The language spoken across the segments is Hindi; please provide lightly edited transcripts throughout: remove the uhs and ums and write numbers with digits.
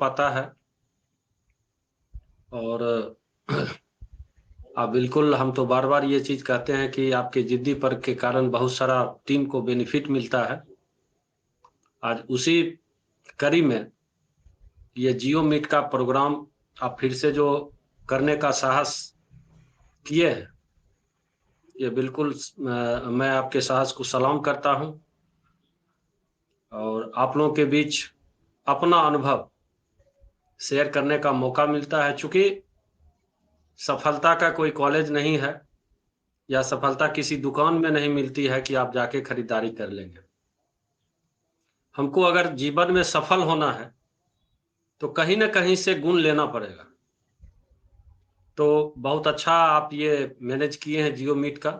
पाता है। और बिल्कुल, हम तो बार-बार ये चीज़ कहते हैं कि आपके ज़िद्दी वर्क के कारण बहुत सारा टीम को बेनिफिट मिलता है। आज उसी कड़ी में ये जियो मीट का प्रोग्राम आप फिर से जो करने का साहस किए हैं, ये बिल्कुल मैं आपके साहस को सलाम करता हूँ और आप लोगों के बीच अपना अनुभव शेयर करने का मौका मिलता है। चूँकि सफलता का कोई कॉलेज नहीं है या सफलता किसी दुकान में नहीं मिलती है कि आप जाके खरीदारी कर लेंगे। हमको अगर जीवन में सफल होना है, तो कहीं न कहीं से गुण लेना पड़ेगा। तो बहुत अच्छा आप ये मैनेज किए हैं जियो मीट का,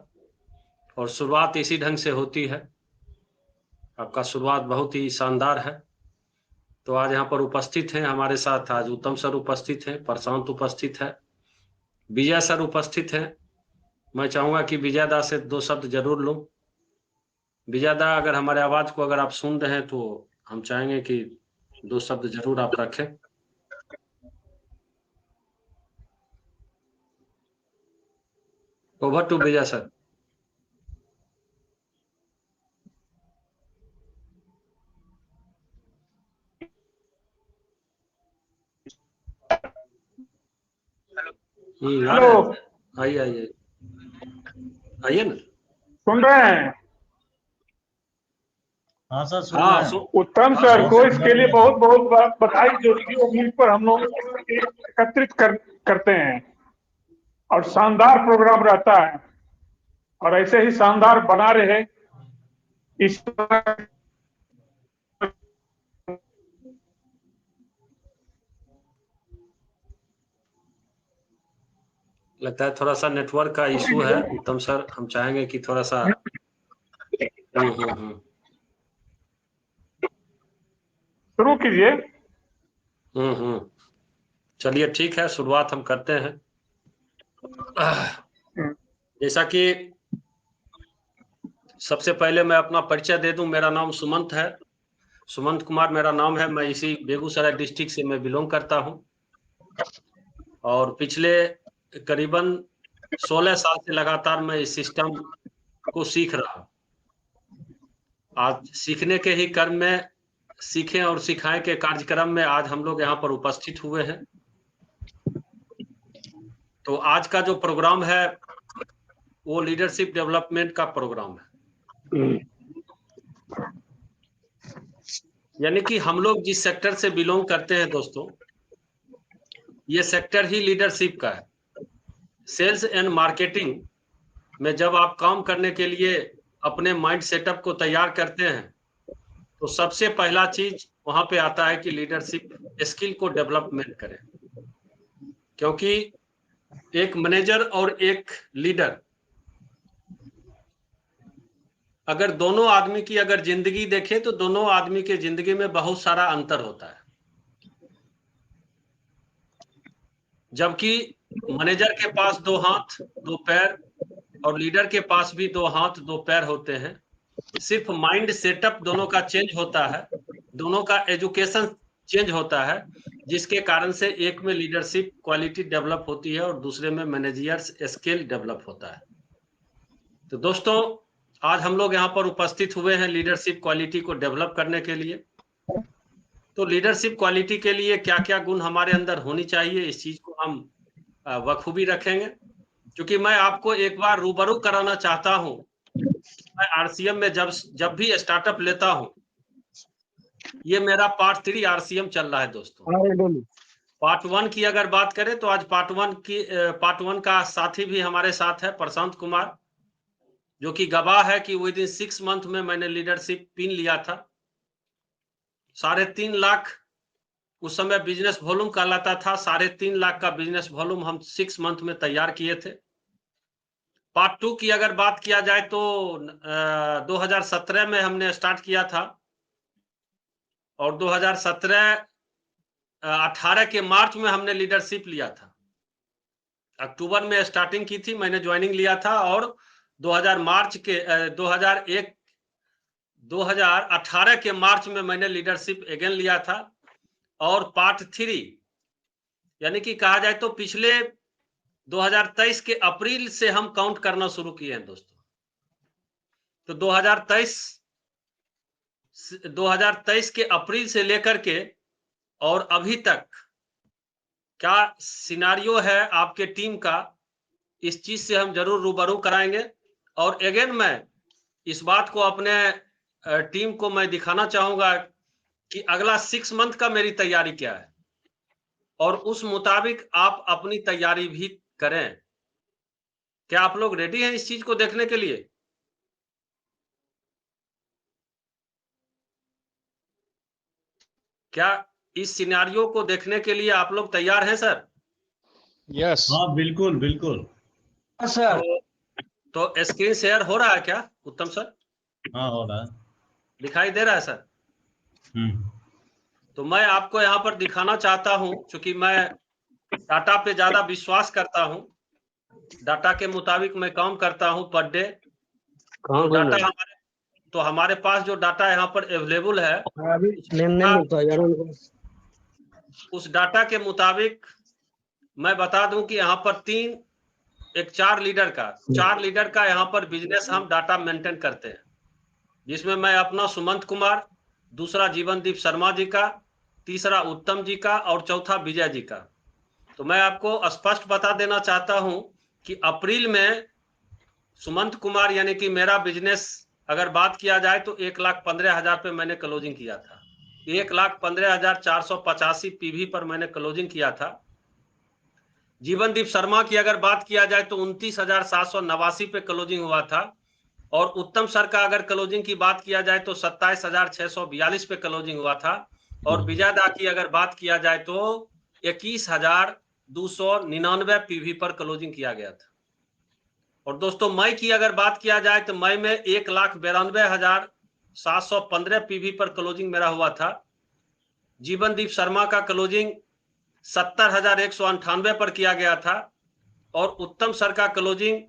और शुरुआत इसी ढंग से होती है। आपका शुरुआत बहुत ही शानदार है। तो आज यहाँ पर उपस्थित हैं हमारे साथ, आज उत्तम सर उपस्थित हैं, प्रशांत उपस्थित है, विजय सर उपस्थित हैं। मैं चाहूँगा कि विजय दा से 2 शब्द ज़रूर लूँ। विजय दा, अगर हमारे आवाज़ को अगर आप सुन रहे हैं, तो हम चाहेंगे कि 2 शब्द ज़रूर आप रखें। Over to Vijay sir. आ रहे हेलो, हैं? आइए, आइए। आइए ना। सुन रहे हैं? हाँ सर, सुन रहे हाँ, हैं। उत्तम हाँ, सर बहुत को बहुत इसके लिए सुंदर बहुत बहुत बधाई। जो जियो मीट पर हम लोग एकत्रित करते हैं और शानदार प्रोग्राम रहता है, और ऐसे ही शानदार बना रहे। इस लगता है थोड़ा-सा नेटवर्क का इश्यू है। उत्तम सर, हम चाहेंगे कि थोड़ा-सा हुँ। शुरू कीजिए। चलिए, ठीक है, शुरुआत हम करते हैं। जैसा कि सबसे पहले मैं अपना परिचय दे दूं, मेरा नाम सुमंत है। सुमंत कुमार मेरा नाम है। मैं इसी बेगूसराय डिस्ट्रिक्ट से मैं बिलोंग करता हूं, और पिछले करीबन 16 साल से लगातार मैं इस सिस्टम को सीख रहा हूं। आज सीखने के ही क्रम में, सीखें और सिखाएं के कार्यक्रम में आज हम लोग यहाँ पर उपस्थित हुए हैं। तो आज का जो प्रोग्राम है, वो लीडरशिप डेवलपमेंट का प्रोग्राम है। यानी कि हम लोग जिस सेक्टर से बिलोंग करते हैं दोस्तों, ये सेक्टर ही लीडरशिप का है। सेल्स एंड मार्केटिंग में जब आप काम करने के लिए अपने माइंड सेटअप को तैयार करते हैं, तो सबसे पहला चीज वहां पे आता है कि लीडरशिप स्किल को डेवलपमेंट करें। क्योंकि एक मैनेजर और एक लीडर, अगर दोनों आदमी की अगर जिंदगी देखें, तो दोनों आदमी के जिंदगी में बहुत सारा अंतर होता है। जबकि मैनेजर के पास 2 हाथ 2 पैर, और लीडर के पास भी 2 हाथ 2 पैर होते हैं। सिर्फ माइंड सेटअप दोनों का चेंज होता है, दोनों का एजुकेशन चेंज होता है, जिसके कारण से एक में लीडरशिप क्वालिटी डेवलप होती है और दूसरे में मैनेजर्स स्किल डेवलप होता है। तो दोस्तों, आज हम लोग यहाँ पर उपस्थित हुए हैं लीडरशिप क्वालिटी को डेवलप करने के लिए। तो लीडरशिप क्वालिटी के लिए क्या-क्या गुण हमारे अंदर होनी चाहिए, इस चीज को हम बखूबी रखेंगे। क्योंकि मैं आपको एक बार रूबरू कराना चाहता हूं, मैं आरसीएम में जब भी स्टार्टअप लेता हूं, ये मेरा पार्ट 3 आरसीएम चल रहा है दोस्तों। पार्ट 1 की अगर बात करें, तो आज पार्ट 1 का साथी भी हमारे साथ है, प्रशांत कुमार, जो कि गवाह है कि विद इन 6 मंथ में मैंने लीडरशिप पिन लिया था। 3.5 लाख उस समय बिजनेस वॉल्यूम कहलाता था। 3.5 लाख का बिजनेस वॉल्यूम हम 6 मंथ में तैयार किए थे। पार्ट 2 की अगर बात किया जाए, तो 2017 में हमने स्टार्ट किया था, और 2018 के मार्च में हमने लीडरशिप लिया था। अक्टूबर में स्टार्टिंग की थी, मैंने ज्वाइनिंग लिया था, और 2018 के मार्च में मैंने लीडरशिप अगेन लिया था। और पार्ट 3, यानी कि कहा जाए तो पिछले 2023 के अप्रैल से हम काउंट करना शुरू किए हैं दोस्तों। तो 2023 के अप्रैल से लेकर के और अभी तक क्या सिनारियो है आपके टीम का, इस चीज से हम जरूर रूबरू कराएंगे। और अगेन मैं इस बात को अपने टीम को मैं दिखाना चाहूंगा कि अगला 6 मंथ का मेरी तैयारी क्या है, और उस मुताबिक आप अपनी तैयारी भी करें। क्या आप लोग रेडी हैं इस चीज को देखने के लिए? क्या इस सिनेरियो को देखने के लिए आप लोग तैयार हैं सर? यस। हाँ बिल्कुल बिल्कुल। सर तो स्क्रीन शेयर हो रहा है क्या उत्तम सर? हाँ हो रहा है। दिखाई दे रहा है सर? तो मैं आपको यहाँ पर दिखाना चाहता हूं, क्योंकि मैं डाटा पे ज्यादा विश्वास करता हूं, डाटा के मुताबिक मैं काम करता हूं पर डे। तो हमारे पास जो डाटा यहाँ पर अवेलेबल है, उस डाटा के मुताबिक मैं बता दूं कि यहाँ पर 4 लीडर का यहाँ पर बिजनेस हम डाटा मेंटेन करते हैं, जिसमें मैं अपना सुमंत कुमार, दूसरा जीवनदीप शर्मा जी का, तीसरा उत्तम जी का और चौथा विजय जी का। तो मैं आपको स्पष्ट बता देना चाहता हूं कि अप्रैल में सुमंत कुमार यानी कि मेरा बिजनेस अगर बात किया जाए तो 1,15,000 पे मैंने क्लोजिंग किया था। 1,15,485 पीवी पर मैंने क्लोजिंग किया था। जीवनदीप शर्मा की अगर बात किया जाए तो 29,789 पे क्लोजिंग हुआ था। और उत्तम सर का अगर क्लोजिंग की बात किया जाए तो 27,642 पे क्लोजिंग हुआ था। और विजय दा की अगर बात किया जाए तो 21,299 पीवी पर क्लोजिंग किया गया था। और दोस्तों मई की अगर बात किया जाए तो मई में 1,92,715 पीवी पर क्लोजिंग मेरा हुआ था। जीवनदीप शर्मा का क्लोजिंग 70,198 पर किया गया था। और उत्तम सर का क्लोजिंग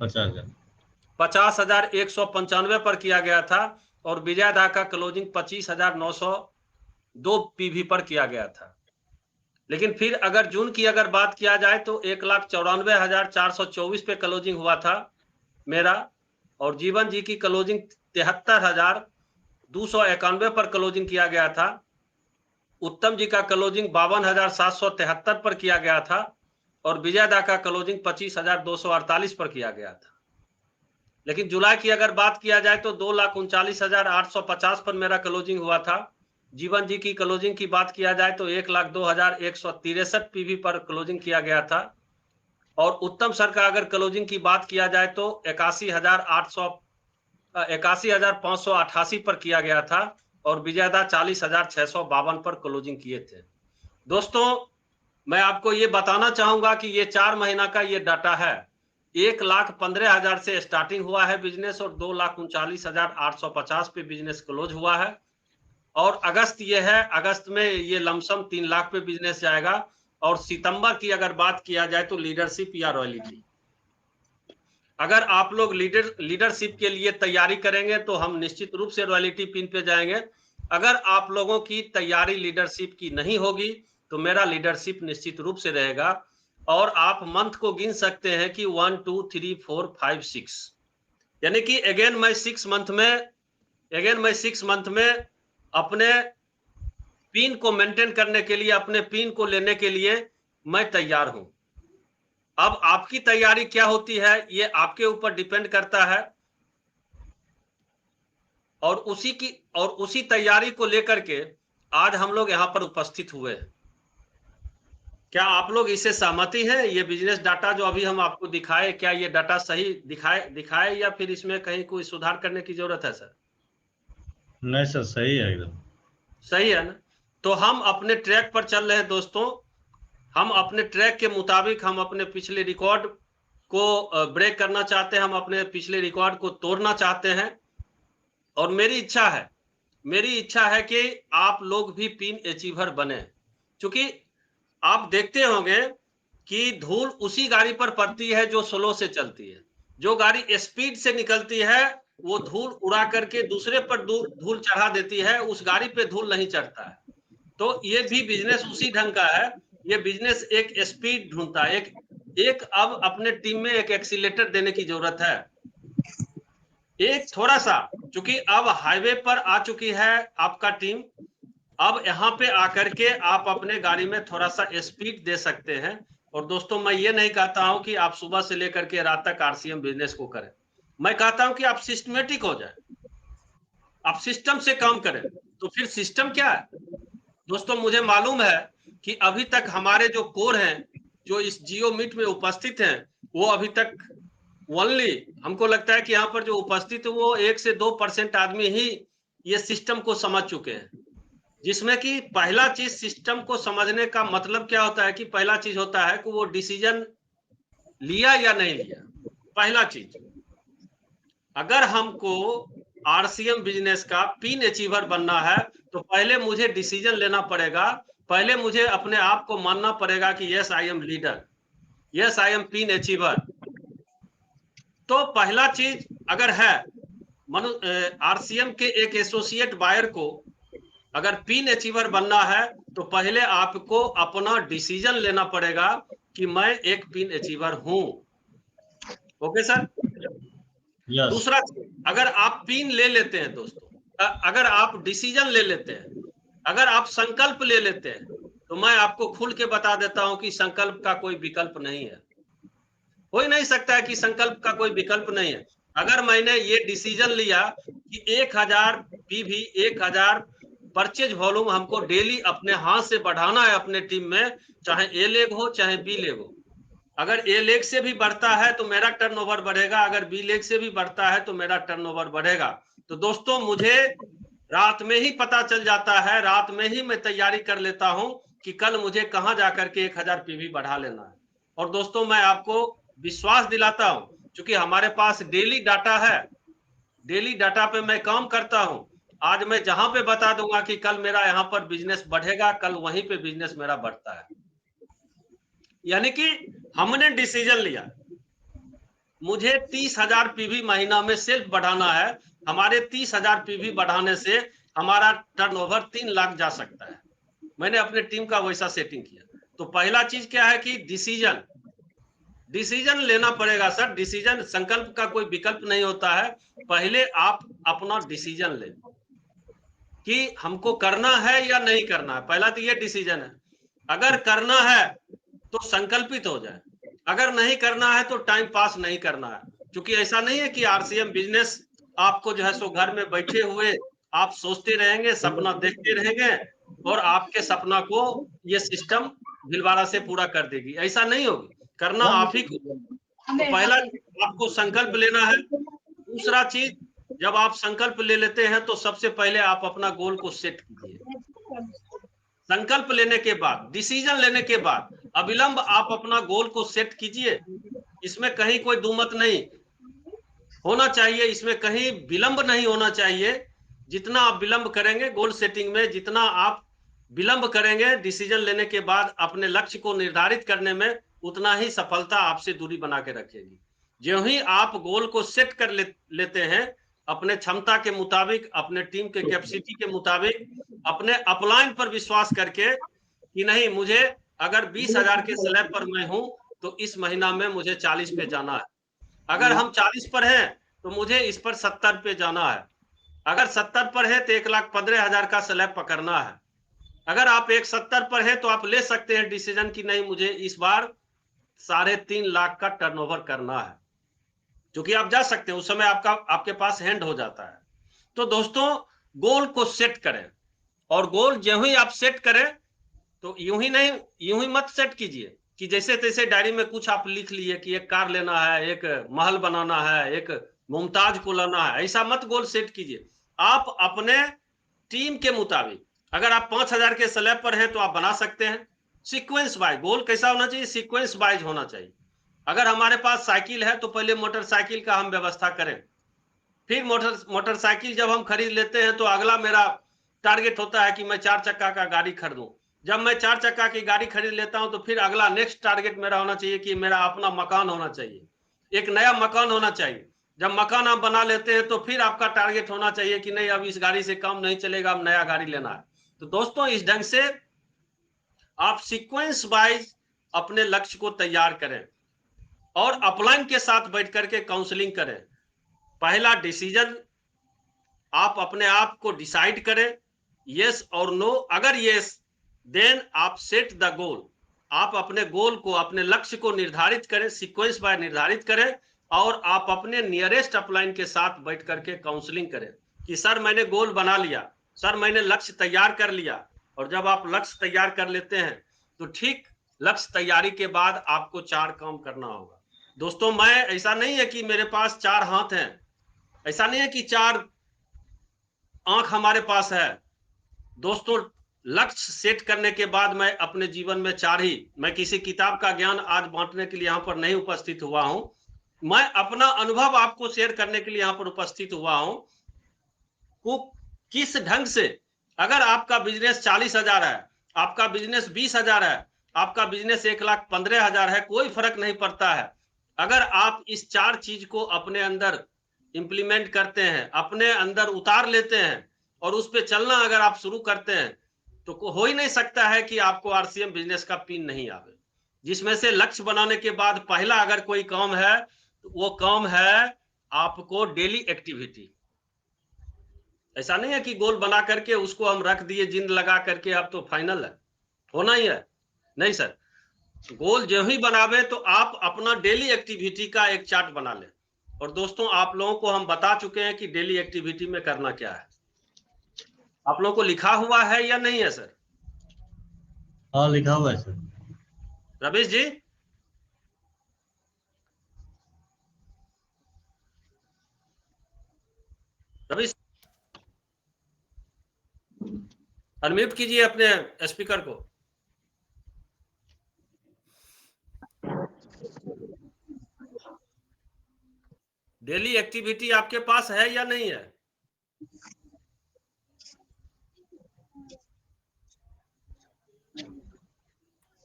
50,195 पर किया गया था। और विजय दा का क्लोजिंग 25,902 पीवी पर किया गया था। लेकिन फिर अगर जून की अगर बात किया जाए तो 1,94,424 पे क्लोजिंग हुआ था मेरा। और जीवन जी की क्लोजिंग 73,291 पर क्लोजिंग किया गया था। उत्तम जी का क्लोजिंग 52,773 पर किया गया था। और विजय दा का क्लोजिंग 25,248 पर किया गया था। लेकिन जुलाई की अगर बात किया जाए तो 2,39,850 पर मेरा क्लोजिंग हुआ था। जीवन जी की क्लोजिंग की बात किया जाए तो 1,02,163 पीवी पर क्लोजिंग किया गया था। और उत्तम सर का अगर क्लोजिंग की बात किया जाए तो 81,588 पर किया गया था। और विजयदा 40,652 पर क्लोजिंग किए थे। दोस्तों मैं आपको ये बताना चाहूंगा कि ये 4 महीना का ये डाटा है। 1,15,000 से स्टार्टिंग हुआ है बिजनेस और 2,39,850 पे बिजनेस क्लोज हुआ है। और अगस्त ये है, अगस्त में ये लमसम 3 लाख पे बिजनेस जाएगा। और सितंबर की अगर बात किया जाए तो लीडरशिप या रॉयल्टी, अगर आप लोग लीडरशिप के लिए तैयारी करेंगे तो हम निश्चित रूप से रॉयल्टी पिन पे जाएंगे। अगर आप लोगों की तैयारी लीडरशिप की नहीं होगी तो मेरा लीडरशिप निश्चित रूप से रहेगा। और आप मंथ को गिन सकते हैं कि 1 2 3 4 5 6, यानी कि अगेन मैं 6 मंथ में अपने पिन को मेंटेन करने के लिए, अपने पिन को लेने के लिए मैं तैयार हूं। अब आपकी तैयारी क्या होती है ये आपके ऊपर डिपेंड करता है। और उसी तैयारी को लेकर के आज हम लोग यहां पर उपस्थित हुए हैं। क्या आप लोग इससे सहमति हैं? ये बिजनेस डाटा जो अभी हम आपको दिखाए, क्या ये डाटा सही दिखाए या फिर इसमें कहीं कोई सुधार करने की जरूरत है सर? नहीं सर सही है, एकदम सही है ना? तो हम अपने ट्रैक पर चल रहे हैं दोस्तों। हम अपने ट्रैक के मुताबिक हम अपने पिछले रिकॉर्ड को ब्रेक करना चाहते हैं, हम अपने पिछले रिकॉर्ड को तोड़ना चाहते हैं। और मेरी इच्छा है कि आप लोग भी पिन अचीवर बने। क्योंकि आप देखते होंगे कि धूल उसी गाड़ी पर पड़ती है जो स्लो से चलती है। जो गाड़ी स्पीड से निकलती है वो धूल उड़ा करके दूसरे पर धूल चढ़ा देती है, उस गाड़ी पे धूल नहीं चढ़ता है। तो ये भी बिजनेस उसी ढंग का है। ये बिजनेस एक स्पीड ढूंढता है, एक अब अपने टीम में एक एक्सीलेटर देने की जरूरत है। एक थोड़ा सा, क्योंकि अब हाईवे पर आ चुकी है आपका टीम, अब यहाँ पे आकर के आप अपने गाड़ी में थोड़ा सा स्पीड दे सकते हैं। और दोस्तों, मैं ये नहीं कहता हूं कि आप सुबह से लेकर के रात तक आरसीएम बिजनेस को करें। मैं कहता हूं कि आप सिस्टमेटिक हो जाए, आप सिस्टम से काम करें। तो फिर सिस्टम क्या है दोस्तों? मुझे मालूम है कि अभी तक हमारे जो कोर हैं, जो इस जियो मीट में उपस्थित हैं, वो अभी तक ओनली, हमको लगता है कि यहाँ पर जो उपस्थित है वो 1 से 2% आदमी ही ये सिस्टम को समझ चुके हैं। जिसमें कि पहला चीज, सिस्टम को समझने का मतलब क्या होता है कि पहला चीज होता है कि वो डिसीजन लिया या नहीं लिया। पहला चीज, अगर हमको आरसीएम बिजनेस का पिन अचीवर बनना है तो पहले मुझे डिसीजन लेना पड़ेगा, पहले मुझे अपने आप को मानना पड़ेगा कि yes I am leader, yes I am pin achiever. तो पहला चीज अगर है आरसीएम के एक एसोसिएट बायर को अगर पिन अचीवर बनना है तो पहले आपको अपना डिसीजन लेना पड़ेगा कि मैं एक पिन अचीवर हूं। Okay sir? यस दूसरा, अगर आप पिन ले लेते हैं दोस्तों, अगर आप डिसीजन ले लेते हैं, अगर आप संकल्प ले लेते हैं, तो मैं आपको खुल के बता देता हूं कि संकल्प का कोई विकल्प नहीं है। हो ही नहीं सकता है कि संकल्प का कोई विकल्प नहीं है। अगर मैंने ये डिसीजन लिया कि 1000 पीवी, 1000 परचेज वॉल्यूम हमको डेली अपने हाथ से बढ़ाना है अपने टीम में, चाहे ए लेग हो चाहे बी लेग हो। अगर ए लेग से भी बढ़ता है तो मेरा टर्नओवर बढ़ेगा, अगर बी लेग से भी बढ़ता है तो मेरा टर्नओवर बढ़ेगा। तो दोस्तों, मुझे रात में ही पता चल जाता है, रात में ही मैं तैयारी कर लेता हूं कि कल मुझे कहां जाकर के 1000 पीवी बढ़ा लेना है। और दोस्तों, मैं आपको विश्वास दिलाता हूं, क्योंकि हमारे पास डेली डाटा है, डेली डाटा पे मैं काम करता हूं। आज मैं जहां पे बता दूंगा कि कल मेरा यहां पर बिजनेस बढ़ेगा, कल वहीं पे बिजनेस मेरा बढ़ता है। यानी कि हमने डिसीजन लिया, मुझे 30,000 पीवी महीना में सेल्फ बढ़ाना है। हमारे 30,000 पीवी बढ़ाने से हमारा टर्नओवर 3 लाख जा सकता है। मैंने अपने टीम का वैसा सेटिंग किया। तो पहला चीज क्या है कि डिसीजन लेना पड़ेगा सर। डिसीजन, संकल्प का कोई विकल्प नहीं होता है। पहले आप अपना डिसीजन लें कि हमको करना है या नहीं करना है। पहला तो ये डिसीजन है। अगर करना है तो संकल्पित हो जाए, अगर नहीं करना है तो टाइम पास नहीं करना है। क्योंकि ऐसा नहीं है कि आरसीएम बिजनेस आपको जो है सो घर में बैठे हुए आप सोचते रहेंगे, सपना देखते रहेंगे और आपके सपना को ये सिस्टम भिलवाड़ा से पूरा कर देगी। ऐसा नहीं होगी, करना आप ही को। तो पहला आपको संकल्प लेना है। दूसरा चीज, जब आप संकल्प ले लेते हैं तो सबसे पहले आप अपना गोल को सेट कीजिए। संकल्प लेने के बाद, डिसीजन लेने के बाद अविलंब आप अपना गोल को सेट कीजिए। इसमें कहीं कोई दुमत नहीं होना चाहिए, इसमें कहीं विलंब नहीं होना चाहिए। जितना आप विलंब करेंगे गोल सेटिंग में, जितना आप विलंब करेंगे डिसीजन लेने के बाद अपने लक्ष्य को निर्धारित करने में, उतना ही सफलता आपसे दूरी बना के रखेगी। जो ही आप गोल को सेट कर लेते हैं अपने क्षमता के मुताबिक, अपने टीम के कैपेसिटी के मुताबिक, अपने अपलाइन पर विश्वास करके कि नहीं, मुझे अगर 20,000 के स्लैब पर मैं हूं तो इस महीना में मुझे 40 पे जाना है। अगर हम 40 पर हैं तो मुझे इस पर 70 पे जाना है। अगर 70 पर है तो 1,15,000 का स्लैब पकड़ना है। अगर आप 170 पर है तो आप ले सकते हैं डिसीजन कि नहीं, मुझे इस बार 3.5 लाख का टर्नओवर करना है, क्योंकि आप जा सकते हैं, उस समय आपके पास हैंड हो जाता है। तो दोस्तों, गोल को सेट करें, और गोल जो ही आप सेट करें तो यूं ही मत सेट कीजिए कि जैसे तैसे डायरी में कुछ आप लिख लिए कि एक कार लेना है, एक महल बनाना है, एक मुमताज को लाना है। ऐसा मत गोल सेट कीजिए। आप अपने टीम के मुताबिक, अगर आप 5,000 के स्लैब पर हैं तो आप बना सकते हैं। सीक्वेंस वाइज गोल कैसा होना चाहिए? सीक्वेंस वाइज होना चाहिए। अगर हमारे पास साइकिल है तो पहले मोटरसाइकिल का हम व्यवस्था करें, फिर मोटरसाइकिल जब हम खरीद लेते हैं तो अगला मेरा टारगेट होता है कि मैं 4 चक्का का गाड़ी खरीदूं। जब मैं 4 चक्का की गाड़ी खरीद लेता हूं तो फिर अगला नेक्स्ट टारगेट मेरा होना चाहिए कि मेरा अपना मकान होना चाहिए, एक नया मकान होना चाहिए। जब मकान आप बना लेते हैं तो फिर आपका टारगेट होना चाहिए कि नहीं अब इस गाड़ी से काम नहीं चलेगा, अब नया गाड़ी लेना है। तो दोस्तों इस ढंग से आप सीक्वेंस वाइज अपने लक्ष्य को तैयार करें और अपलाइन के साथ बैठ करके काउंसलिंग करें। पहला डिसीजन आप अपने आप को डिसाइड करें, यस और नो। अगर यस, देन आप सेट द गोल। आप अपने गोल को, अपने लक्ष्य को निर्धारित करें, सीक्वेंस बाय निर्धारित करें और आप अपने नियरेस्ट अपलाइन के साथ बैठ करके काउंसलिंग करें कि सर मैंने गोल बना लिया, सर मैंने लक्ष्य तैयार कर लिया। और जब आप लक्ष्य तैयार कर लेते हैं तो ठीक लक्ष्य तैयारी के बाद आपको 4 काम करना होगा। दोस्तों मैं, ऐसा नहीं है कि मेरे पास 4 हाथ हैं, ऐसा नहीं है कि 4 आंख हमारे पास है। दोस्तों लक्ष्य सेट करने के बाद मैं अपने जीवन में 4 ही, मैं किसी किताब का ज्ञान आज बांटने के लिए यहां पर नहीं उपस्थित हुआ हूं, मैं अपना अनुभव आपको शेयर करने के लिए यहां पर उपस्थित हुआ हूं। वो किस ढंग से, अगर आपका बिजनेस 40,000 है, आपका बिजनेस 20,000 है, आपका बिजनेस 1,15,000 है, कोई फर्क नहीं पड़ता है। अगर आप इस 4 चीज को अपने अंदर इंप्लीमेंट करते हैं, अपने अंदर उतार लेते हैं और उस पर चलना अगर आप शुरू करते हैं तो हो ही नहीं सकता है कि आपको आरसीएम बिजनेस का पिन नहीं आवे। जिसमें से लक्ष्य बनाने के बाद पहला अगर कोई काम है तो वो काम है आपको डेली एक्टिविटी। ऐसा नहीं है कि गोल बना करके उसको हम रख दिए जिंद लगा करके अब तो फाइनल है, होना ही है, नहीं सर। गोल जो ही बनावे तो आप अपना डेली एक्टिविटी का एक चार्ट बना लें। और दोस्तों आप लोगों को हम बता चुके हैं कि डेली एक्टिविटी में करना क्या है। आप लोगों को लिखा हुआ है या नहीं है सर? हाँ लिखा हुआ है सर। रमेश जी, रमेश अनम्यूट कीजिए अपने स्पीकर को। डेली एक्टिविटी आपके पास है या नहीं है?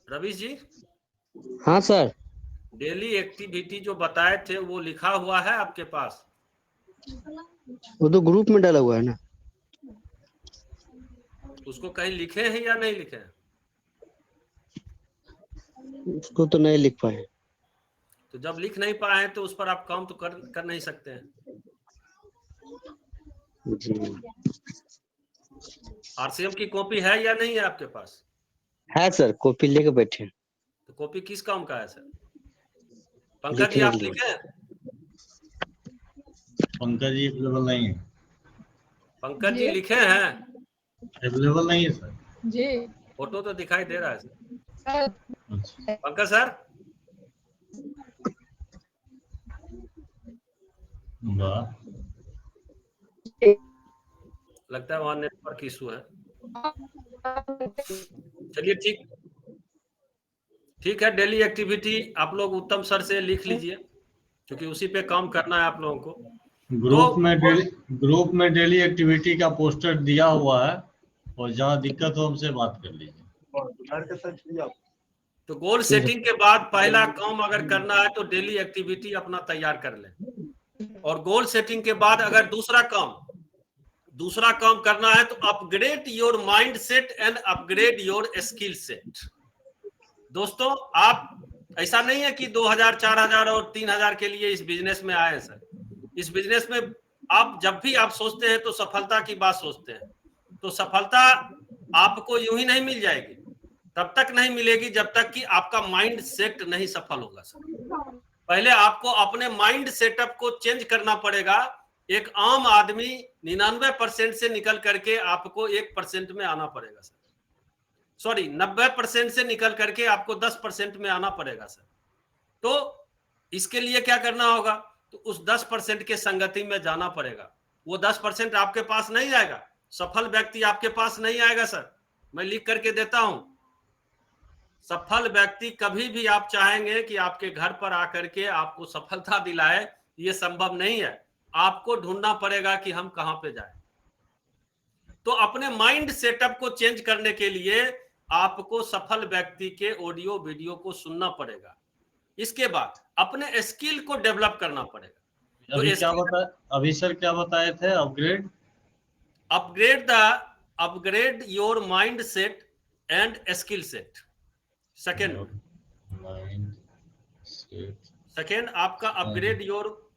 रवीश जी, हाँ सर। डेली एक्टिविटी जो बताए थे वो लिखा हुआ है आपके पास? वो तो ग्रुप में डाला हुआ है ना। उसको कहीं लिखे हैं या नहीं लिखे हैं? उसको तो नहीं लिख पाए। तो जब लिख नहीं पाए हैं तो उस पर आप काम तो कर नहीं सकते हैं। जी आरसीएम की कॉपी है या नहीं है आपके पास? है सर, कॉपी लेके बैठे हैं। तो कॉपी किस काम का है सर? पंकज जी आप लिखे हैं? पंकज जी अवेलेबल नहीं है। पंकज जी लिखे हैं? अवेलेबल नहीं है सर जी। फोटो तो दिखाई दे रहा है सर। अच्छा। पंकज सर, वाह, लगता है वहां नेटवर्क इशू है। चलिए ठीक है। डेली एक्टिविटी आप लोग उत्तम सर से लिख लीजिए क्योंकि उसी पे काम करना है आप लोगों को। ग्रुप में डेली एक्टिविटी का पोस्टर दिया हुआ है और जहाँ दिक्कत हो हमसे बात कर लीजिए। तो गोल सेटिंग के बाद पहला काम अगर करना है तो डेली एक्टिविटी अपना तैयार कर लें। और गोल सेटिंग के बाद अगर दूसरा काम करना है तो upgrade your mind set and upgrade your skill set. दोस्तों आप, ऐसा नहीं है कि 2,000, 4,000 और 3,000 के लिए इस बिजनेस में आए सर। इस बिजनेस में आप जब भी आप सोचते हैं तो सफलता की बात सोचते हैं, तो सफलता आपको यूं ही नहीं मिल जाएगी, तब तक नहीं मिलेगी जब तक कि आपका माइंड सेट नहीं सफल होगा सर। पहले आपको अपने माइंड सेटअप को चेंज करना पड़ेगा। एक आम आदमी 99% से निकल करके आपको 1% में आना पड़ेगा सर। सॉरी, 90% से निकल करके आपको 10% में आना पड़ेगा सर। तो इसके लिए क्या करना होगा? तो उस 10% के संगति में जाना पड़ेगा। वो 10% आपके पास नहीं आएगा, सफल व्यक्ति आपके पास नहीं आएगा सर। मैं लिख करके देता हूं, सफल व्यक्ति कभी भी आप चाहेंगे कि आपके घर पर आकर के आपको सफलता दिलाए, ये संभव नहीं है। आपको ढूंढना पड़ेगा कि हम कहां पे जाएं। तो अपने माइंड सेटअप को चेंज करने के लिए आपको सफल व्यक्ति के ऑडियो वीडियो को सुनना पड़ेगा। इसके बाद अपने स्किल को डेवलप करना पड़ेगा। तो अभी सर क्या बताए थे? Upgrade your mind set and skill set. Second आपका upgrade your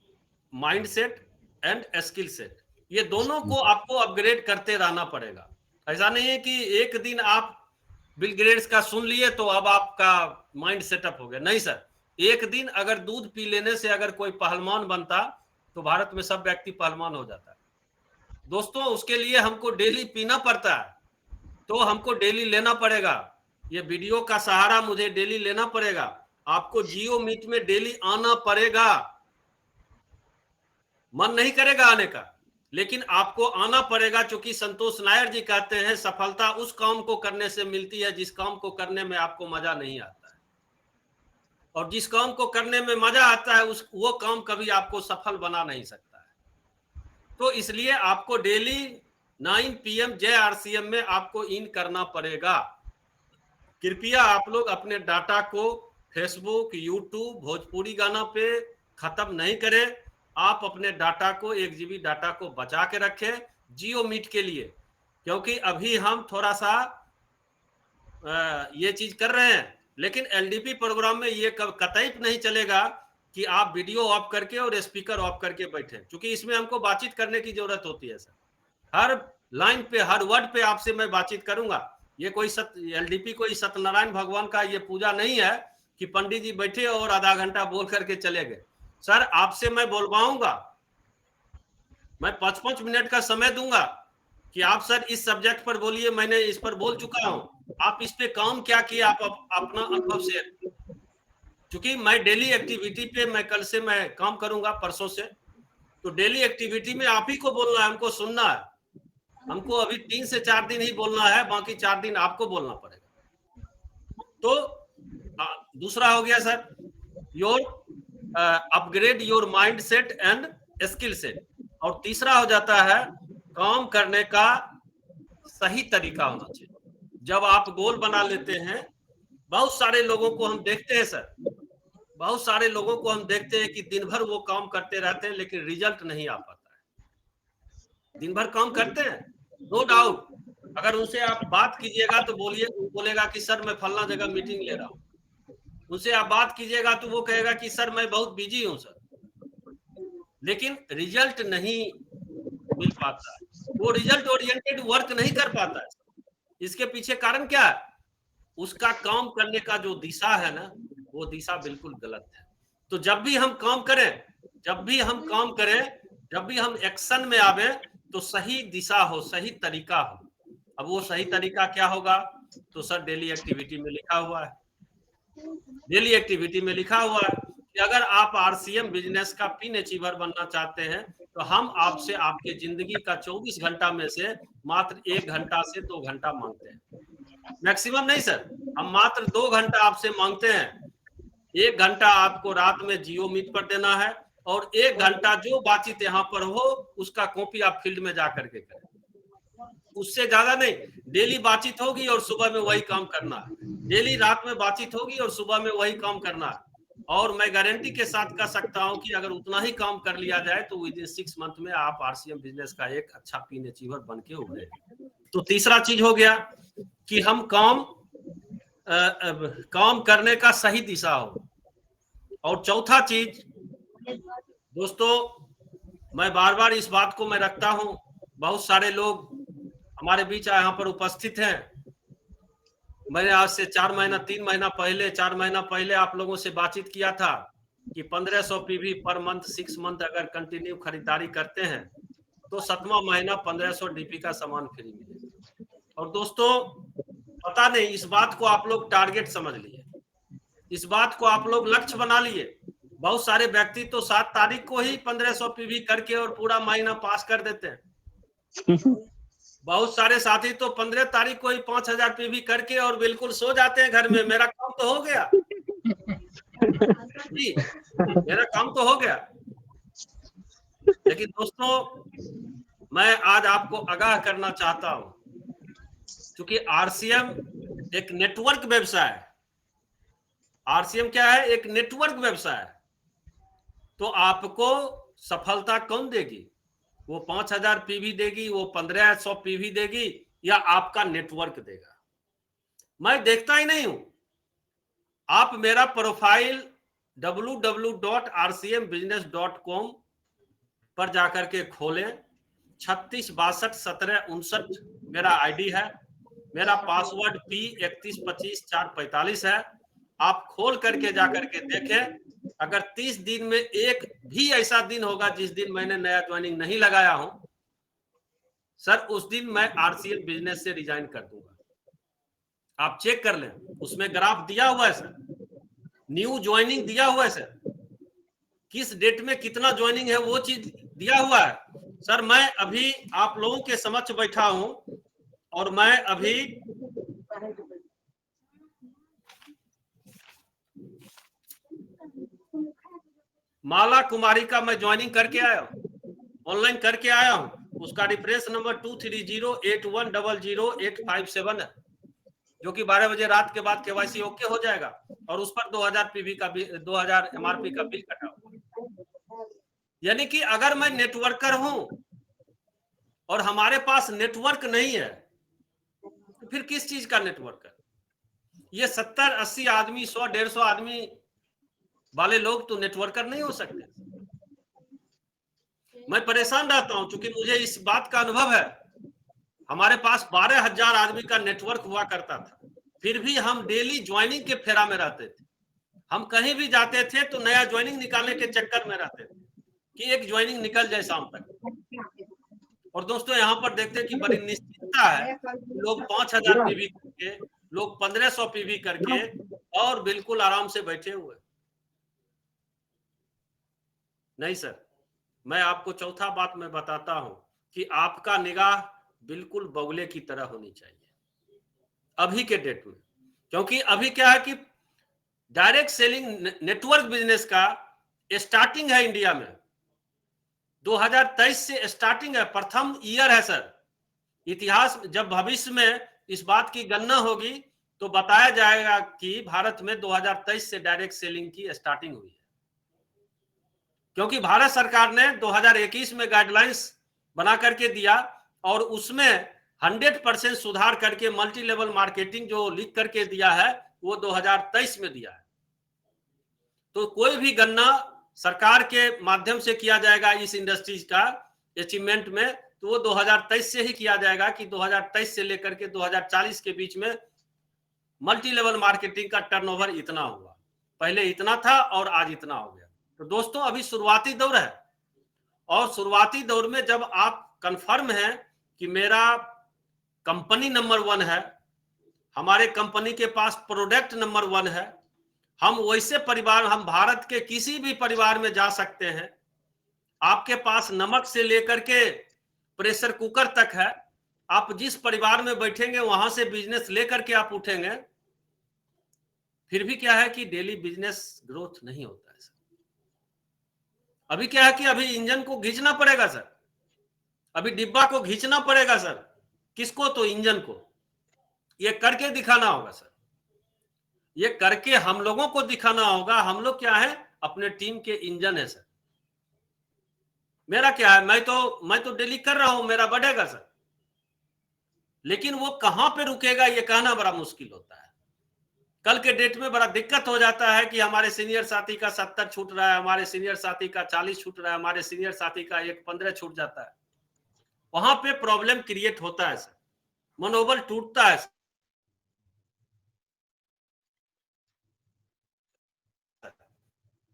mind set and skill set, ये दोनों को आपको अपग्रेड करते रहना पड़ेगा। ऐसा नहीं है कि एक दिन आप बिल गेट्स का सुन लिए तो अब आपका माइंड सेटअप हो गया, नहीं सर। एक दिन अगर दूध पी लेने से अगर कोई पहलवान बनता तो भारत में सब व्यक्ति पहलवान हो जाता है। दोस्तों उसके लिए हमको डेली पीना पड़ता है, तो हमको डेली लेना पड़ेगा। ये वीडियो का सहारा मुझे डेली लेना पड़ेगा, आपको जियो मीट में डेली आना पड़ेगा। मन नहीं करेगा आने का, लेकिन आपको आना पड़ेगा, क्योंकि संतोष नायर जी कहते हैं सफलता उस काम को करने से मिलती है जिस काम को करने में आपको मजा नहीं आता है, और जिस काम को करने में मजा आता है वो काम कभी आपको सफल बना नहीं सकता है। तो इसलिए आपको डेली 9 PM JRCM में आपको इन करना पड़ेगा। कृपया आप लोग अपने डाटा को फेसबुक, यूट्यूब, भोजपुरी गाना पे खत्म नहीं करें। आप अपने डाटा को 1 GB डाटा को बचा के रखें जियो मीट के लिए, क्योंकि अभी हम थोड़ा सा ये चीज कर रहे हैं, लेकिन LDP प्रोग्राम में ये कतई नहीं चलेगा कि आप वीडियो ऑफ करके और स्पीकर ऑफ करके बैठे, क्योंकि इसमें हमको बातचीत करने की जरूरत होती है सर। हर लाइन पे, हर वर्ड पे आपसे मैं बातचीत करूंगा। ये कोई LDP कोई सत्यनारायण भगवान का ये पूजा नहीं है कि पंडित जी बैठे और आधा घंटा बोल करके चले गए। सर आपसे मैं बोलवाऊंगा, मैं 5-5 मिनट का समय दूंगा कि आप सर इस सब्जेक्ट पर बोलिए, मैंने इस पर बोल चुका हूं, आप इस पे काम क्या किया, आप अपना अनुभव शेयर। क्योंकि मैं डेली एक्टिविटी पे मैं कल से मैं काम करूंगा, परसों से, तो डेली एक्टिविटी में आप ही को बोलना है, हमको सुनना है। हमको अभी 3 से 4 दिन ही बोलना है, बाकी 4 दिन आपको बोलना पड़ेगा। तो दूसरा हो गया sir your upgrade your mind set and skill set, और तीसरा हो जाता है काम करने का सही तरीका होना चाहिए। जब आप गोल बना लेते हैं, बहुत सारे लोगों को हम देखते हैं सर, बहुत सारे लोगों को हम देखते हैं कि दिन भर वो काम करते रहते हैं लेकिन रिजल्ट नहीं आ पाता है। दिन भर काम करते हैं, नो डाउट, अगर उनसे आप बात कीजिएगा तो बोलेगा कि सर मैं फलना जगह मीटिंग ले रहा हूं। उनसे आप बात कीजिएगा तो वो कहेगा कि सर मैं बहुत बिजी हूं सर, लेकिन रिजल्ट नहीं मिल पाता है, वो रिजल्ट ओरिएंटेड वर्क नहीं कर पाता है। इसके पीछे कारण क्या है? उसका काम करने का जो दिशा है ना, वो दिशा बिल्कुल गलत है। तो जब भी हम काम करें, जब भी हम एक्शन में आवे, तो सही दिशा हो, सही तरीका हो। अब वो सही तरीका क्या होगा? तो सर डेली एक्टिविटी में लिखा हुआ है, डेली एक्टिविटी में लिखा हुआ है कि अगर आप RCM बिजनेस का पिन अचीवर बनना चाहते हैं तो हम आपसे आपके जिंदगी का 24 घंटा में से मात्र 1 घंटा से 2 घंटा मांगते हैं। मैक्सिमम नहीं सर, हम मात्र 2 घंटा आपसे मांगते हैं। 1 घंटा आपको रात में जियो मीट पर देना है, और 1 घंटा जो बातचीत यहाँ पर हो उसका कॉपी आप फील्ड में जा करके करें। उससे ज्यादा नहीं, डेली बातचीत होगी और सुबह में वही काम करना है, डेली रात में बातचीत होगी और सुबह में वही काम करना है। और मैं गारंटी के साथ कह सकता हूं कि अगर उतना ही काम कर लिया जाए तो विदिन 6 मंथ में आप RCM बिजनेस का एक अच्छा पिन अचीवर बन के उभरे। तो तीसरा चीज हो गया कि हम काम करने का सही दिशा हो। और चौथा चीज दोस्तों, मैं बार बार इस बात को मैं रखता हूं, बहुत सारे लोग हमारे बीच यहाँ पर उपस्थित हैं। मैंने आज से 4 महीना 3 महीना पहले 4 महीना पहले आप लोगों से बातचीत किया था कि 1500 PV पर मंथ 6 मंथ अगर कंटिन्यू खरीदारी करते हैं तो 7वां महीना 1500 DP का सामान फ्री मिलेगा। और दोस्तों पता नहीं, इस बात को आप लोग टारगेट समझ लिए, इस बात को आप लोग लक्ष्य बना लिए। बहुत सारे व्यक्ति तो 7 तारीख को ही 1500 PV करके और पूरा महीना पास कर देते हैं। बहुत सारे साथी तो 15 तारीख को ही 5000 PV करके और बिल्कुल सो जाते हैं घर में, मेरा काम तो हो गया जी, मेरा काम तो हो गया। लेकिन दोस्तों मैं आज आपको आगाह करना चाहता हूं, क्योंकि RCM एक नेटवर्क व्यवसाय है। RCM क्या है? एक नेटवर्क व्यवसाय है। तो आपको सफलता कौन देगी? वो 5000 पीवी देगी, वो 1500 पीवी देगी, या आपका नेटवर्क देगा? मैं देखता ही नहीं हूं। आप मेरा प्रोफाइल www.rcmbusiness.com पर जाकर के खोलें। 36 62 17 59 मेरा आईडी है। मेरा पासवर्ड P3125 445 है। आप खोल करके जाकर के देखें। अगर 30 दिन में एक भी ऐसा दिन होगा जिस दिन मैंने नया ज्वाइनिंग नहीं लगाया हूं सर, उस दिन मैं आरसीएम बिजनेस से रिजाइन कर दूंगा। आप चेक कर लें, उसमें ग्राफ दिया हुआ है सर, न्यू ज्वाइनिंग दिया हुआ है सर, किस डेट में कितना ज्वाइनिंग है वो चीज दिया हुआ है सर। मैं अभी आप लोगों के समक्ष बैठा हूं और मैं अभी माला कुमारी का मैं ज्वाइनिंग करके आया हूं, ऑनलाइन करके आया हूं। उसका रेफरेंस नंबर 2308100857 है, जो कि 12 बजे रात के बाद केवाईसी ओके हो जाएगा और उस पर 2000 पीवी का 2000 एमआरपी का बिल कटा हुआ। यानी कि अगर मैं नेटवर्कर हूं और हमारे पास नेटवर्क नहीं है तो फिर किस चीज का नेटवर्क है? ये 70 80 आदमी 100 150 आदमी वाले लोग तो नेटवर्कर नहीं हो सकते। मैं परेशान रहता हूं क्योंकि मुझे इस बात का अनुभव है। हमारे पास 12,000 आदमी का नेटवर्क हुआ करता था, फिर भी हम डेली ज्वाइनिंग के फेरा में रहते थे। हम कहीं भी जाते थे तो नया ज्वाइनिंग निकालने के चक्कर में रहते थे कि एक ज्वाइनिंग निकल जाए शाम तक। और दोस्तों यहाँ पर देखते हैं कि बड़ी निश्चितता है, लोग 5000 पीवी करके, लोग 1500 पीवी करके और बिल्कुल आराम से बैठे हुए। नहीं सर, मैं आपको चौथा बात मैं बताता हूं कि आपका निगाह बिल्कुल बगुले की तरह होनी चाहिए अभी के डेट में। क्योंकि अभी क्या है कि डायरेक्ट सेलिंग नेटवर्क बिजनेस का स्टार्टिंग है इंडिया में, 2023 से स्टार्टिंग है, प्रथम ईयर है सर। इतिहास जब भविष्य में इस बात की गणना होगी तो बताया जाएगा कि भारत में 2023 से डायरेक्ट सेलिंग की स्टार्टिंग हुई है। क्योंकि भारत सरकार ने 2021 में गाइडलाइंस बना करके दिया और उसमें 100% सुधार करके मल्टी लेवल मार्केटिंग जो लिख करके दिया है वो 2023 में दिया है। तो कोई भी गणना सरकार के माध्यम से किया जाएगा इस इंडस्ट्रीज का अचीवमेंट में, तो वो 2023 से ही किया जाएगा कि 2023 से लेकर के 2040 के बीच में मल्टी लेवल मार्केटिंग का टर्नओवर इतना हुआ। पहले इतना था और आज इतना हो गया। तो दोस्तों अभी शुरुआती दौर है और शुरुआती दौर में जब आप कंफर्म है कि मेरा कंपनी नंबर 1 है, हमारे कंपनी के पास प्रोडक्ट नंबर 1 है, हम वैसे परिवार, हम भारत के किसी भी परिवार में जा सकते हैं, आपके पास नमक से लेकर के प्रेशर कुकर तक है, आप जिस परिवार में बैठेंगे वहां से बिजनेस लेकर के आप उठेंगे, फिर भी क्या है कि डेली बिजनेस ग्रोथ नहीं होता है सर। अभी क्या है कि अभी इंजन को खींचना पड़ेगा सर, अभी डिब्बा को खींचना पड़ेगा सर। किसको? तो इंजन को। ये करके दिखाना होगा सर, ये करके हम लोगों को दिखाना होगा। हम लोग क्या है, अपने टीम के इंजन है सर। मेरा क्या है, मैं तो डेली कर रहा हूं, मेरा बढ़ेगा सर, लेकिन वो कहां पे रुकेगा ये कहना बड़ा मुश्किल होता है। कल के डेट में बड़ा दिक्कत हो जाता है कि हमारे सीनियर साथी का 70 छूट रहा है, हमारे सीनियर साथी का 40 छूट रहा है, हमारे सीनियर साथी का 15 छूट जाता है। वहां पे प्रॉब्लम क्रिएट होता है सर, मनोबल टूटता है।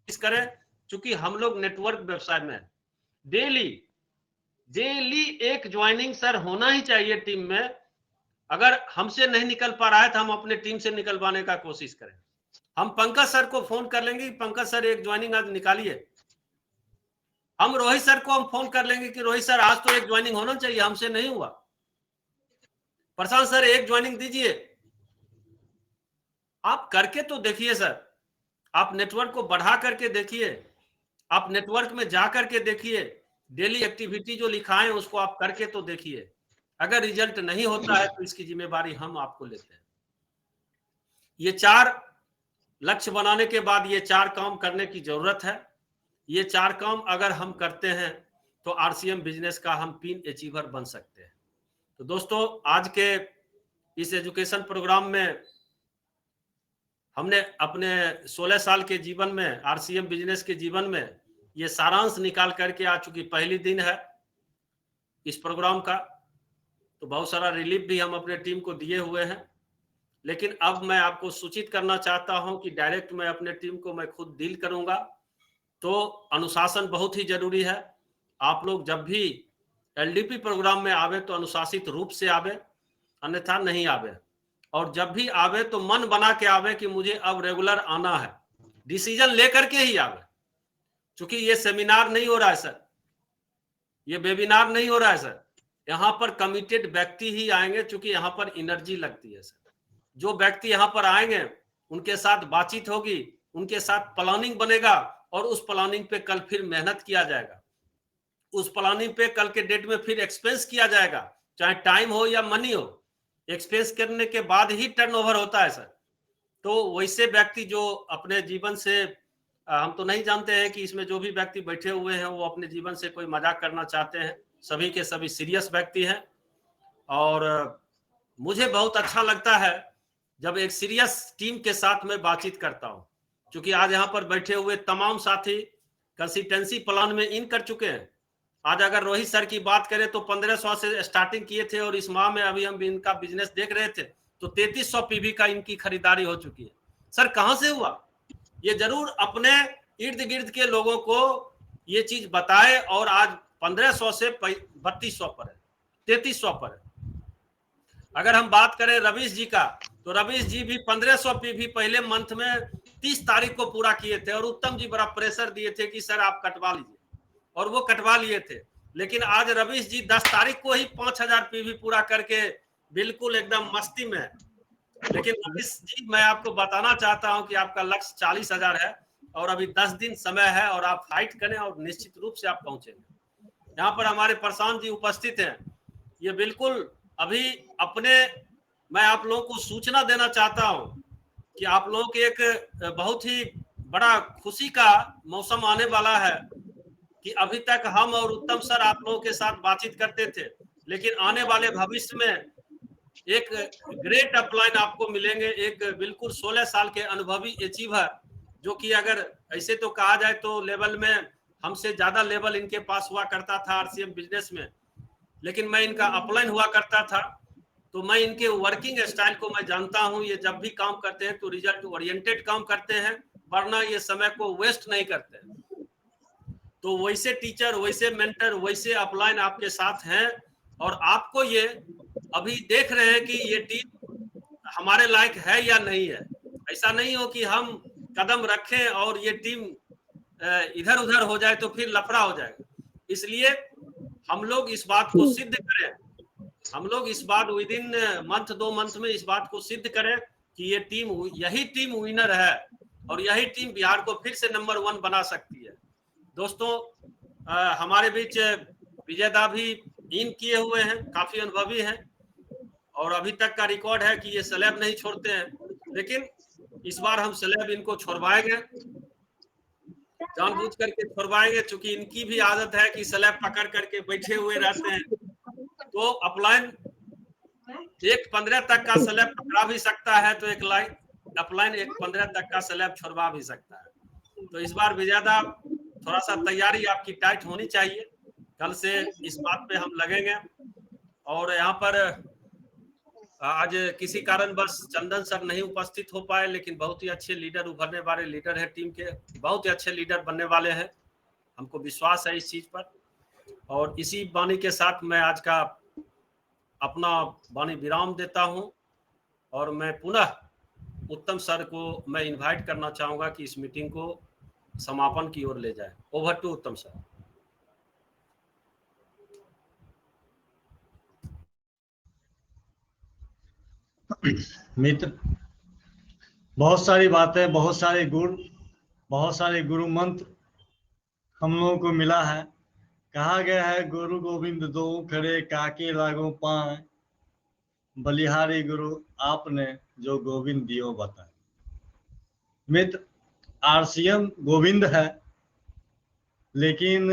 इस करें चूंकि हम लोग नेटवर्क व्यवसाय में डेली एक ज्वाइनिंग सर होना ही चाहिए टीम में। अगर हमसे नहीं निकल पा रहा है तो हम अपने टीम से निकलवाने का कोशिश करें। हम पंकज सर को फोन कर लेंगे, पंकज सर एक ज्वाइनिंग आज निकालिए। हम रोहित सर को हम फोन कर लेंगे कि रोहित सर आज तो एक ज्वाइनिंग होना चाहिए, हमसे नहीं हुआ। प्रशांत सर एक ज्वाइनिंग दीजिए। आप करके तो देखिए सर, आप नेटवर्क को बढ़ा करके देखिए, आप नेटवर्क में जा करके देखिए, डेली एक्टिविटी जो लिखा है उसको आप करके तो देखिए। अगर रिजल्ट नहीं होता है तो इसकी जिम्मेवारी हम आपको लेते हैं। ये 4 लक्ष्य बनाने के बाद ये 4 काम करने की जरूरत है। ये 4 काम अगर हम करते हैं तो आरसीएम बिजनेस का हम पिन अचीवर बन सकते हैं। तो दोस्तों, आज के इस एजुकेशन प्रोग्राम में हमने अपने 16 साल के जीवन में, आरसीएम बिजनेस के जीवन में, ये सारांश निकाल करके आ चुकी पहली दिन है इस प्रोग्राम का। तो बहुत सारा रिलीफ भी हम अपने टीम को दिए हुए हैं, लेकिन अब मैं आपको सूचित करना चाहता हूं कि डायरेक्ट मैं अपने टीम को मैं खुद डील करूंगा। तो अनुशासन बहुत ही जरूरी है। आप लोग जब भी एलडीपी प्रोग्राम में आवे तो अनुशासित रूप से आवे, अन्यथा नहीं आवे। और जब भी आवे तो मन बना के आवे कि मुझे अब रेगुलर आना है, डिसीजन लेकर के ही आवे। क्योंकि ये सेमिनार नहीं हो रहा है सर, ये वेबिनार नहीं हो रहा है सर, यहाँ पर कमिटेड व्यक्ति ही आएंगे, क्योंकि यहाँ पर एनर्जी लगती है सर। जो व्यक्ति यहाँ पर आएंगे उनके साथ बातचीत होगी, उनके साथ प्लानिंग बनेगा, और उस प्लानिंग पे कल फिर मेहनत किया जाएगा। उस प्लानिंग पे कल के डेट में फिर एक्सपेंस किया जाएगा, चाहे टाइम हो या मनी हो। एक्सपेंस करने के बाद ही टर्नओवर होता है सर। तो वैसे व्यक्ति जो अपने जीवन से, हम तो नहीं जानते हैं कि इसमें जो भी व्यक्ति बैठे हुए हैं वो अपने जीवन से कोई मजाक करना चाहते हैं, सभी के सभी सीरियस व्यक्ति हैं। और मुझे बहुत अच्छा लगता है जब एक सीरियस टीम के साथ मैं बातचीत करता हूं, क्योंकि आज यहाँ पर बैठे हुए तमाम साथी कंसिस्टेंसी प्लान में इन कर चुके हैं। आज अगर रोहित सर की बात करें तो 1500 से स्टार्टिंग किए थे, और इस माह में अभी हम इनका बिजनेस देख रहे थे तो 3300 पीवी का इनकी खरीदारी हो चुकी है। सर कहां से हुआ? ये जरूर अपने इर्द गिर्द के लोगों को ये चीज बताए, और आज 1500 से 3200 पर है, 3300 पर है। अगर हम बात करें रवीश जी का, तो रवीश जी भी 1500 पीवी पहले मंथ में 30 तारीख को पूरा किए थे, और उत्तम जी बड़ा प्रेशर दिए थे कि सर आप कटवा लीजिए, और वो कटवा लिए थे। लेकिन आज रवीश जी 10 तारीख को ही 5000 पीवी पूरा करके बिल्कुल एकदम मस्ती में है। लेकिन रवीश जी, मैं आपको बताना चाहता हूं कि आपका लक्ष्य 40,000 है, और अभी 10 दिन समय है, और आप फाइट करें और निश्चित रूप से आप पहुंचेंगे। यहाँ पर हमारे प्रशांत जी उपस्थित हैं। ये बिल्कुल अभी अपने, मैं आप लोगों को सूचना देना चाहता हूं कि आप लोगों के एक बहुत ही बड़ा खुशी का मौसम आने वाला है कि अभी तक हम और उत्तम सर आप लोगों के साथ बातचीत करते थे, लेकिन आने वाले भविष्य में एक ग्रेट अपलाइन आपको मिलेंगे, एक बिल्कुल 16 साल के अनुभवी अचीवर, जो कि अगर ऐसे तो कहा जाए तो लेवल में हमसे ज्यादा लेवल इनके पास हुआ करता था आरसीएम बिजनेस में, लेकिन मैं इनका अपलाइन हुआ करता था, तो मैं इनके वर्किंग स्टाइल को मैं जानता हूं। ये जब भी काम करते हैं तो रिजल्ट ओरिएंटेड काम करते हैं, वरना ये समय को वेस्ट नहीं करते। तो वैसे टीचर, वैसे मेंटर, वैसे अपलाइन आपके साथ हैं, और आपको ये अभी देख रहे हैं कि ये टीम हमारे लायक है या नहीं है। ऐसा नहीं हो कि हम कदम रखें और ये टीम इधर उधर हो जाए तो फिर लफड़ा हो जाएगा। इसलिए हम लोग इस बात को सिद्ध करें, हम लोग इस बात विद इन मंथ 2 मंथ में इस बात को सिद्ध करें कि ये टीम, यही टीम विनर है, और यही टीम बिहार को फिर से नंबर 1 बना सकती है। दोस्तों, हमारे बीच विजयदा भी इन किए हुए हैं, काफी अनुभवी हैं, और अभी तक का रिकॉर्ड है कि ये स्लैब नहीं छोड़ते हैं, लेकिन इस बार हम स्लैब इनको छोड़वाएंगे, जानबूझ करके छोड़वाएंगे, क्योंकि इनकी भी आदत है कि स्लैब पकड़ करके बैठे हुए रहते हैं। तो अपलाइन एक 15 तक का स्लैब पकड़ा भी सकता है, तो एक लाइन अपलाइन एक 15 तक का स्लैब छोड़वा भी सकता है। तो इस बार विजयदा थोड़ा सा तैयारी आपकी टाइट होनी चाहिए, कल से इस बात पे हम लगेंगे। और यहाँ पर आज किसी कारणवश चंदन सर नहीं उपस्थित हो पाए, लेकिन बहुत ही अच्छे लीडर, उभरने वाले लीडर है टीम के, बहुत ही अच्छे लीडर बनने वाले हैं, हमको विश्वास है इस चीज पर। और इसी वाणी के साथ मैं आज का अपना वाणी विराम देता हूं, और मैं पुनः उत्तम सर को मैं इनवाइट करना चाहूंगा कि इस मीटिंग को समापन की ओर ले जाए। ओवर टू उत्तम सर। मित्र, बहुत सारी बातें, बहुत सारे गुण, बहुत सारे गुरु मंत्र हम लोगों को मिला है। कहा गया है गुरु गोविंद दो खड़े काके लागो पाए, बलिहारी गुरु आपने जो गोविंद दियो बताए। मित्र, आरसीएम गोविंद है, लेकिन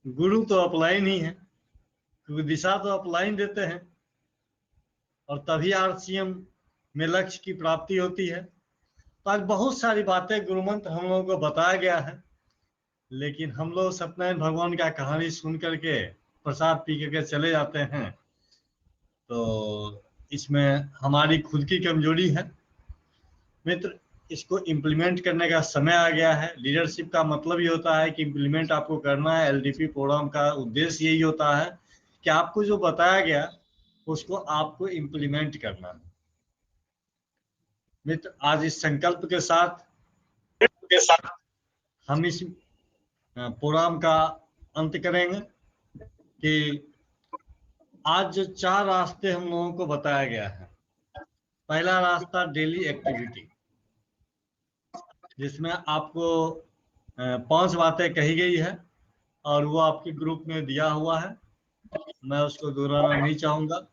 गुरु तो अपलाइन ही है, क्योंकि दिशा तो अपलाइन देते हैं और तभी आरसीएम में लक्ष्य की प्राप्ति होती है। तो आज बहुत सारी बातें गुरुमंत्र हम लोगों को बताया गया है, लेकिन हम लोग सत्यनारायण भगवान का कहानी सुन करके प्रसाद पी करके चले जाते हैं, तो इसमें हमारी खुद की कमजोरी है। मित्र, इसको इम्प्लीमेंट करने का समय आ गया है। लीडरशिप का मतलब ही होता है कि इम्प्लीमेंट आपको करना है। एलडीपी प्रोग्राम का उद्देश्य यही होता है कि आपको जो बताया गया उसको आपको इम्प्लीमेंट करना है। मित्र, आज इस संकल्प के साथ हम इस प्रोग्राम का अंत करेंगे कि आज जो 4 रास्ते हम लोगों को बताया गया है। पहला रास्ता डेली एक्टिविटी, जिसमें आपको 5 बातें कही गई है और वो आपके ग्रुप में दिया हुआ है, मैं उसको दोहराना नहीं चाहूंगा।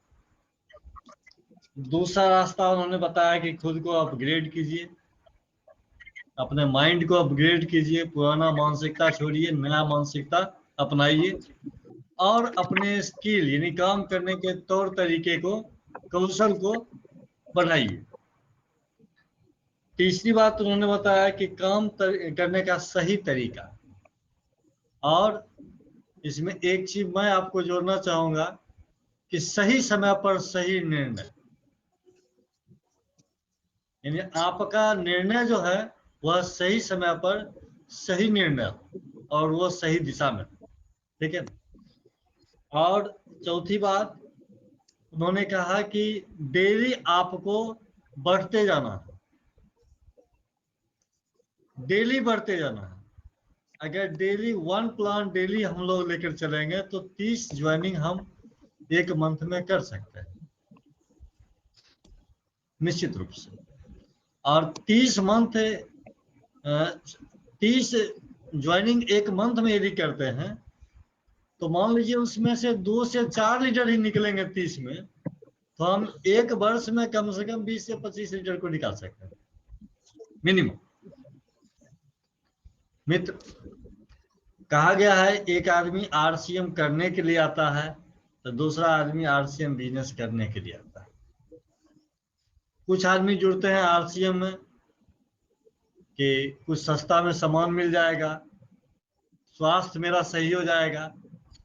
दूसरा रास्ता उन्होंने बताया कि खुद को अपग्रेड कीजिए, अपने माइंड को अपग्रेड कीजिए, पुराना मानसिकता छोड़िए, नया मानसिकता अपनाइए और अपने स्किल यानी काम करने के तौर तरीके को, कौशल को बढ़ाइए। तीसरी बात उन्होंने बताया कि काम करने का सही तरीका, और इसमें एक चीज मैं आपको जोड़ना चाहूंगा कि सही समय पर सही निर्णय, यानी आपका निर्णय जो है वह सही समय पर सही निर्णय और वो सही दिशा में, ठीक है। और चौथी बात उन्होंने कहा कि डेली आपको बढ़ते जाना है, डेली बढ़ते जाना है। अगर डेली 1 प्लान डेली हम लोग लेकर चलेंगे तो 30 ज्वाइनिंग हम 1 मंथ में कर सकते हैं निश्चित रूप से। और 30 ज्वाइनिंग 1 मंथ में यदि करते हैं तो मान लीजिए उसमें से 2 से 4 लीडर ही निकलेंगे 30 में, तो हम 1 वर्ष में कम से कम 20 से 25 लीडर को निकाल सकते हैं मिनिमम। मित्र, कहा गया है एक आदमी आरसीएम करने के लिए आता है तो दूसरा आदमी आरसीएम बिजनेस करने के लिए आता है। कुछ आदमी जुड़ते हैं आरसीएम में कि कुछ सस्ता में सामान मिल जाएगा, स्वास्थ्य मेरा सही हो जाएगा,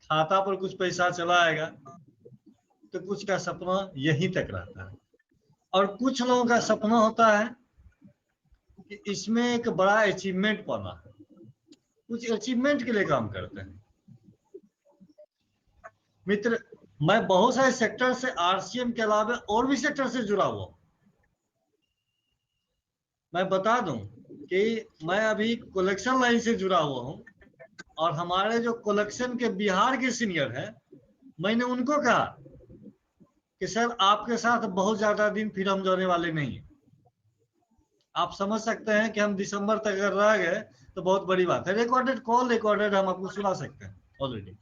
खाता पर कुछ पैसा चला आएगा, तो कुछ का सपना यहीं तक रहता है। और कुछ लोगों का सपना होता है कि इसमें एक बड़ा अचीवमेंट पाना है, कुछ अचीवमेंट के लिए काम करते हैं। मित्र, मैं बहुत सारे सेक्टर से आरसीएम के अलावा और भी सेक्टर से जुड़ा हुआ हूं। मैं बता दूं कि मैं अभी कलेक्शन लाइन से जुड़ा हुआ हूं और हमारे जो कलेक्शन के बिहार के सीनियर हैं, मैंने उनको कहा कि सर आपके साथ बहुत ज्यादा दिन फिर हम जाने वाले नहीं हैं। आप समझ सकते हैं कि हम दिसंबर तक अगर रह गए तो बहुत बड़ी बात है। रिकॉर्डेड कॉल रिकॉर्डेड हम आपको सुना सकते हैं ऑलरेडी,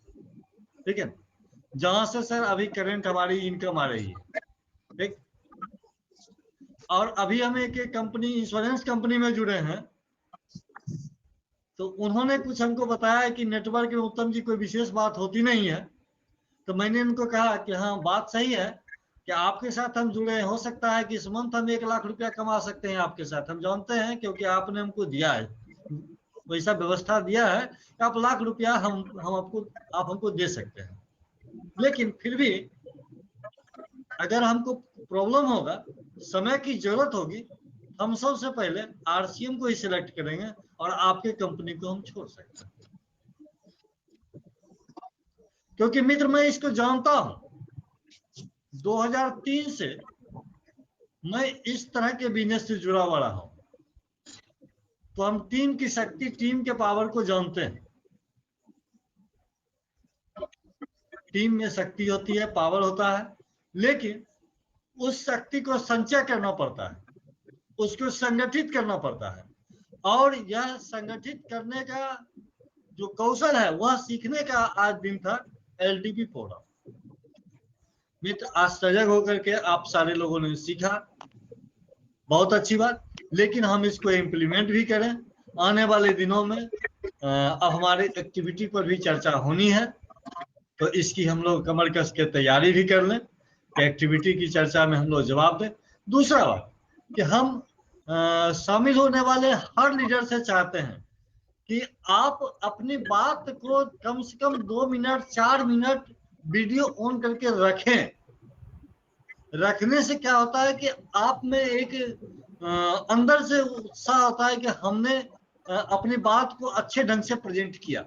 ठीक है, जहां से सर अभी करंट हमारी इनकम आ रही है, ठीक। और अभी हम एक कंपनी इंश्योरेंस कंपनी में जुड़े हैं, तो उन्होंने कुछ हमको बताया कि नेटवर्क में उत्तम जी कोई विशेष बात होती नहीं है। तो मैंने उनको कहा कि हाँ बात सही है कि आपके साथ हम जुड़े हैं, हो सकता है कि इस मंथ हम 1 लाख रुपया कमा सकते हैं आपके साथ, हम जानते हैं क्योंकि आपने हमको दिया है, वैसा व्यवस्था दिया है कि आप लाख रुपया आप हमको दे सकते हैं। लेकिन फिर भी अगर हमको प्रॉब्लम होगा, समय की जरूरत होगी, हम सबसे पहले आरसीएम को ही सिलेक्ट करेंगे और आपके कंपनी को हम छोड़ सकते हैं। क्योंकि मित्र मैं इसको जानता हूं, 2003 से मैं इस तरह के बिजनेस से जुड़ा हुआ रहा हूं, तो हम टीम की शक्ति, टीम के पावर को जानते हैं। टीम में शक्ति होती है, पावर होता है, लेकिन उस शक्ति को संचय करना पड़ता है, उसको संगठित करना पड़ता है, और यह संगठित करने का जो कौशल है वह सीखने का आज दिन था एलडीपी प्रोग्राम। मित्र, आज सजग होकर के आप सारे लोगों ने सीखा, बहुत अच्छी बात, लेकिन हम इसको इम्प्लीमेंट भी करें आने वाले दिनों में अब हमारे एक्टिविटी पर भी चर्चा होनी है, तो इसकी हम लोग कमर कस के तैयारी भी कर लें कि एक्टिविटी की चर्चा में हम लोग जवाब दें। दूसरा बात कि हम शामिल होने वाले हर लीडर से चाहते हैं कि आप अपनी बात को कम से कम 2 मिनट 4 मिनट वीडियो ऑन करके रखें। रखने से क्या होता है कि आप में एक अंदर से उत्साह होता है कि हमने अपनी बात को अच्छे ढंग से प्रेजेंट किया।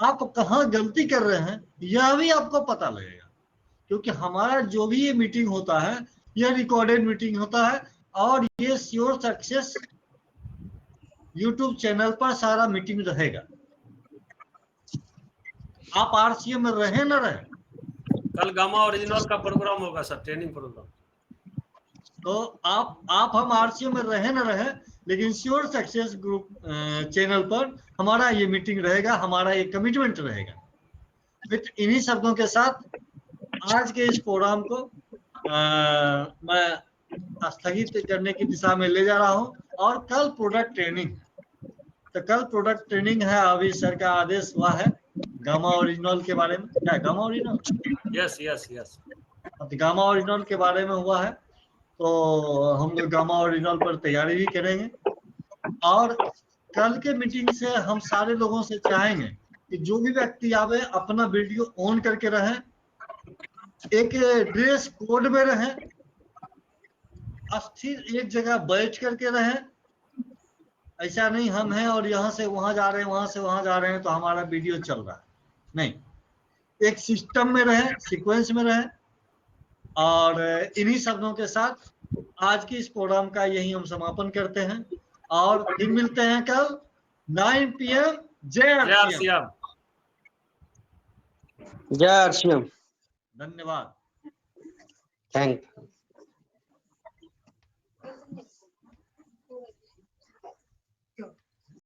आप कहाँ गलती कर रहे हैं यह भी आपको पता लगेगा, क्योंकि हमारा जो भी ये मीटिंग होता है यह रिकॉर्डेड मीटिंग होता है और ये श्योर सक्सेस यूट्यूब चैनल पर सारा मीटिंग रहेगा। आप आरसीएम में रहे न रहे, कल गामा ओरिजिनल का प्रोग्राम होगा सर, ट्रेनिंग प्रोग्राम। तो आप हम आरसीएम में रहे न रहे, लेकिन श्योर सक्सेस ग्रुप चैनल पर हमारा ये मीटिंग रहेगा, हमारा ये कमिटमेंट रहेगा। फिर इन्हीं शब्दों के साथ आज के इस प्रोग्राम को मैं स्थगित करने की दिशा में ले जा रहा हूं। और कल प्रोडक्ट ट्रेनिंग, तो कल प्रोडक्ट ट्रेनिंग है, अभी सर का आदेश हुआ है गामा ओरिजिनल के बारे में। क्या gamma original? Yes yes yes, gamma original के बारे में हुआ है, तो हम लोग गामा ओरिजिनल पर तैयारी भी करेंगे। और कल के मीटिंग से हम सारे लोगों से चाहेंगे कि जो भी व्यक्ति आवे अपना वीडियो ऑन करके रहे, एक ड्रेस कोड में रहे, स्थिर एक जगह बैठ करके रहे। ऐसा नहीं हम हैं और यहाँ से वहां जा रहे हैं, वहां से वहां जा रहे हैं तो हमारा वीडियो चल रहा है, नहीं। एक सिस्टम में रहे, सीक्वेंस में रहे। और इन्हीं शब्दों के साथ आज की इस प्रोग्राम का यही हम समापन करते हैं और फिर मिलते हैं कल 9 PM। जय आरसीएम। जय आरसीएम। धन्यवाद। थैंक